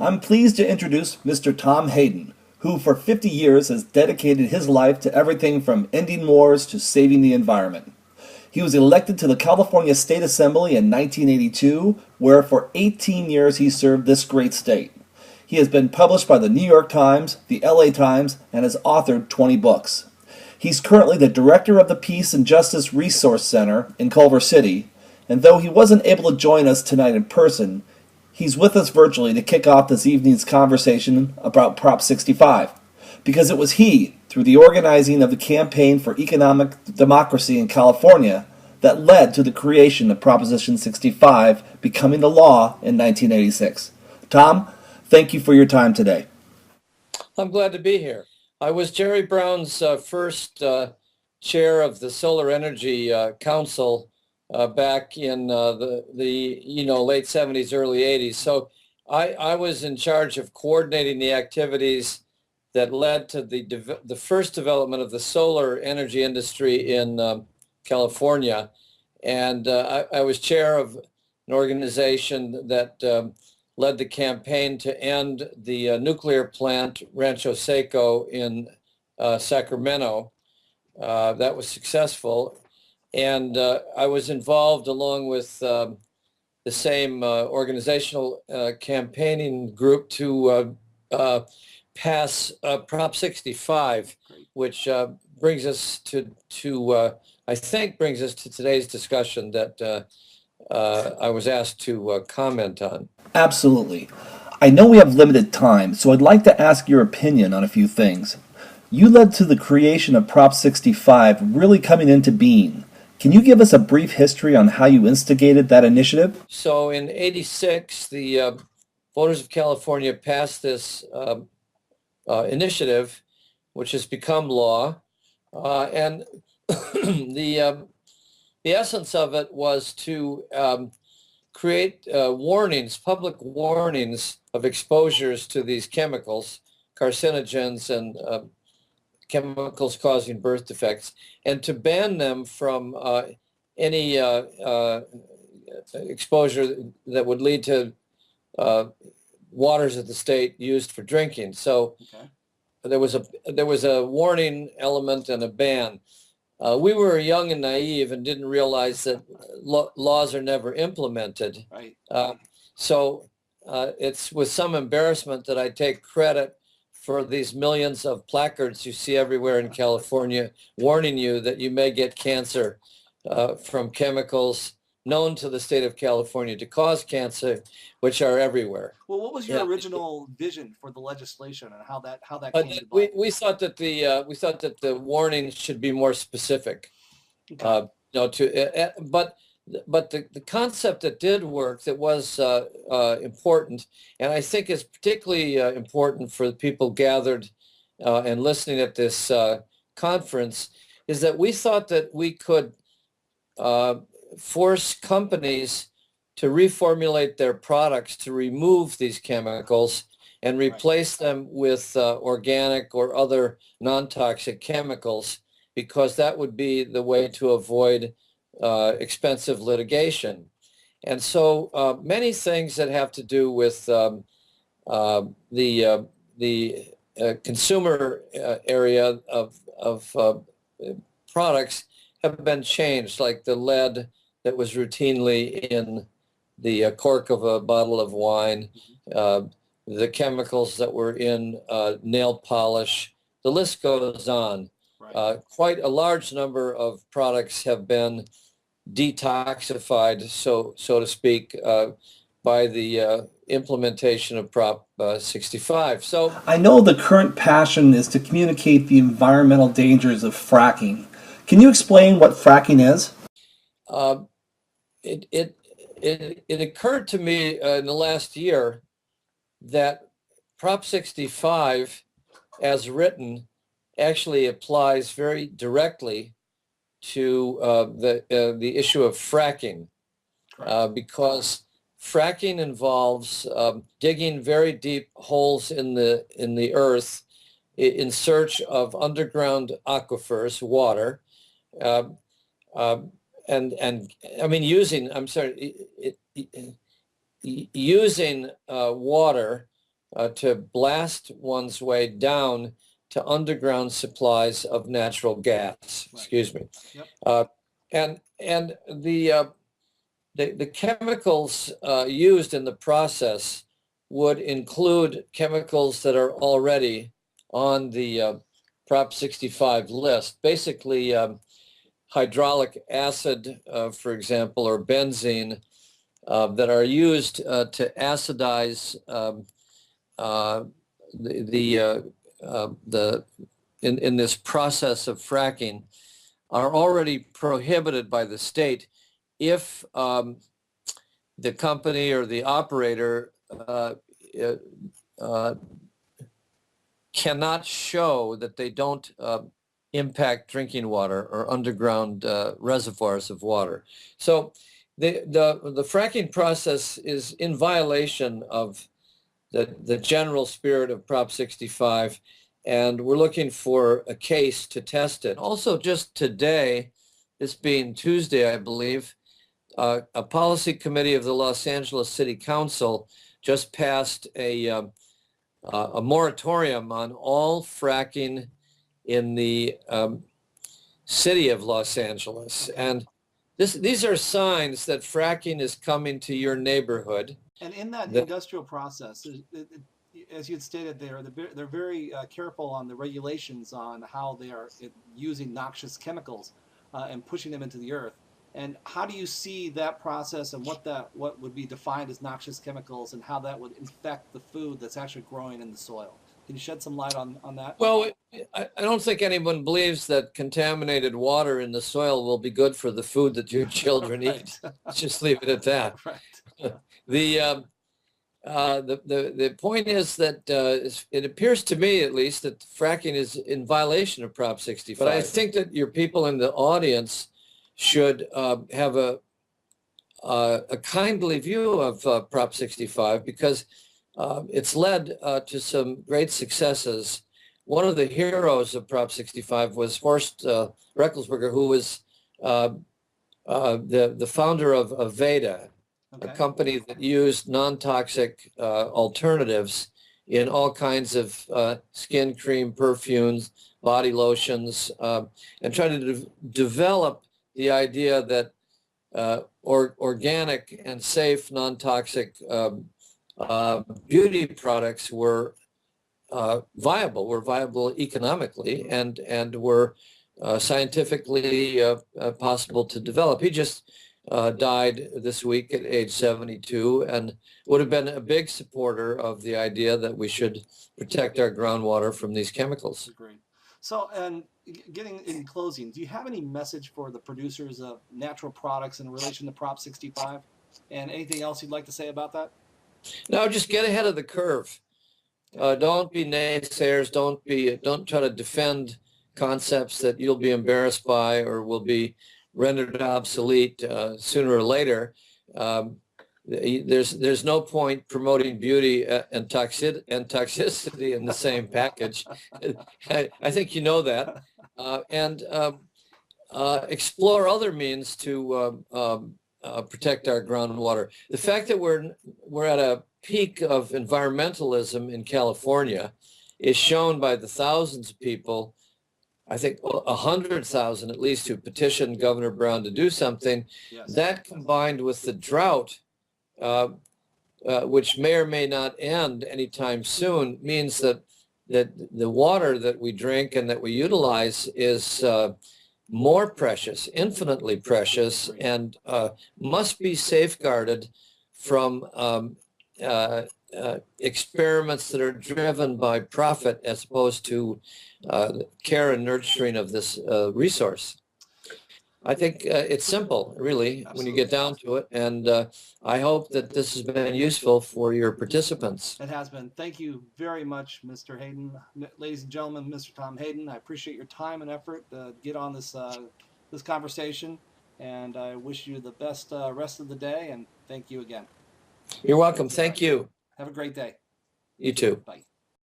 I'm pleased to introduce Mr. Tom Hayden, who for 50 years has dedicated his life to everything from ending wars to saving the environment. He was elected to the California State Assembly in 1982, where for 18 years he served this great state. He has been published by the New York Times, the LA Times, and has authored 20 books. He's currently the director of the Peace and Justice Resource Center in Culver City, and though he wasn't able to join us tonight in person, he's with us virtually to kick off this evening's conversation about Prop 65, because it was he, through the organizing of the Campaign for Economic Democracy in California, that led to the creation of Proposition 65 becoming the law in 1986. Tom, thank you for your time today. I'm glad to be here. I was Jerry Brown's first chair of the Solar Energy Council back in the late 70s, early 80s. So I was in charge of coordinating the activities that led to the first development of the solar energy industry in California. And I was chair of an organization that led the campaign to end the nuclear plant Rancho Seco in Sacramento. That was successful. And I was involved along with the same organizational campaigning group to pass Prop 65, which brings us to I think brings us to today's discussion that I was asked to comment on. Absolutely. I know we have limited time, so I'd like to ask your opinion on a few things. You led to the creation of Prop 65 really coming into being. Can you give us a brief history on how you instigated that initiative? So in '86, the voters of California passed this initiative, which has become law, and the essence of it was to create warnings, public warnings of exposures to these chemicals, carcinogens and chemicals causing birth defects, and to ban them from any exposure that would lead to waters of the state used for drinking. So there was a warning element and a ban. We were young and naive and didn't realize that laws are never implemented. Right. So it's with some embarrassment that I take credit for these millions of placards you see everywhere in California warning you that you may get cancer from chemicals known to the state of California to cause cancer, which are everywhere. Well, what was your original vision for the legislation and how that came about? We thought that the warnings should be more specific. Okay. But the concept that did work, that was important, and I think is particularly important for the people gathered and listening at this conference, is that we thought that we could force companies to reformulate their products to remove these chemicals and replace them with organic or other non-toxic chemicals, because that would be the way to avoid expensive litigation. And so many things that have to do with the consumer area of products have been changed, like the lead that was routinely in the cork of a bottle of wine, the chemicals that were in nail polish. The list goes on. Right. Quite a large number of products have been detoxified, so to speak, by the implementation of Prop 65. So I know the current passion is to communicate the environmental dangers of fracking. Can you explain what fracking is? It occurred to me in the last year that Prop 65, as written, actually applies very directly to the issue of fracking, because fracking involves digging very deep holes in the earth in search of underground aquifers, water, and I mean using water to blast one's way down to underground supplies of natural gas. Right. Excuse me. Yep. And the chemicals used in the process would include chemicals that are already on the Prop 65 list. Basically, hydraulic acid, for example, or benzene, that are used to acidize in this process of fracking, are already prohibited by the state if the company or the operator cannot show that they don't impact drinking water or underground reservoirs of water. So the fracking process is in violation of the general spirit of Prop 65, and we're looking for a case to test it. Also, just today, this being Tuesday, I believe, a policy committee of the Los Angeles City Council just passed a moratorium on all fracking in the city of Los Angeles. And these are signs that fracking is coming to your neighborhood. And in that industrial process, as you had stated there, they're very careful on the regulations on how they are using noxious chemicals and pushing them into the earth. And how do you see that process, and what would be defined as noxious chemicals, and how that would infect the food that's actually growing in the soil? Can you shed some light on that? Well, I don't think anyone believes that contaminated water in the soil will be good for the food that your children eat. Let's just leave it at that. Right. The point is that it appears to me, at least, that fracking is in violation of Prop 65. But I think that your people in the audience should have a kindly view of Prop 65, because it's led to some great successes. One of the heroes of Prop 65 was Horst Reckelsberger, who was the founder of Veda, a company that used non-toxic alternatives in all kinds of skin cream, perfumes, body lotions, and tried to develop the idea that organic and safe, non-toxic beauty products were viable economically, and were scientifically possible to develop. He just died this week at age 72, and would have been a big supporter of the idea that we should protect our groundwater from these chemicals. Great. So, and getting in closing, do you have any message for the producers of natural products in relation to Prop 65? And anything else you'd like to say about that? No, just get ahead of the curve. Don't be naysayers. Don't try to defend concepts that you'll be embarrassed by or will be rendered obsolete sooner or later. There's no point promoting beauty and toxicity in the same package. I think you know that, and explore other means to protect our groundwater. The fact that we're at a peak of environmentalism in California is shown by the thousands of people, I think 100,000 at least, who petitioned Governor Brown to do something. Yes. That, combined with the drought, which may or may not end anytime soon, means that the water that we drink and that we utilize is more precious, infinitely precious, and must be safeguarded from experiments that are driven by profit as opposed to care and nurturing of this resource. I think it's simple, really, when you get down to it, and I hope that this has been useful for your participants. It has been. Thank you very much, Mr. Hayden. Ladies and gentlemen, Mr. Tom Hayden, I appreciate your time and effort to get on this conversation, and I wish you the best rest of the day, and thank you again. You're welcome. Thank you. Have a great day. You too. Bye.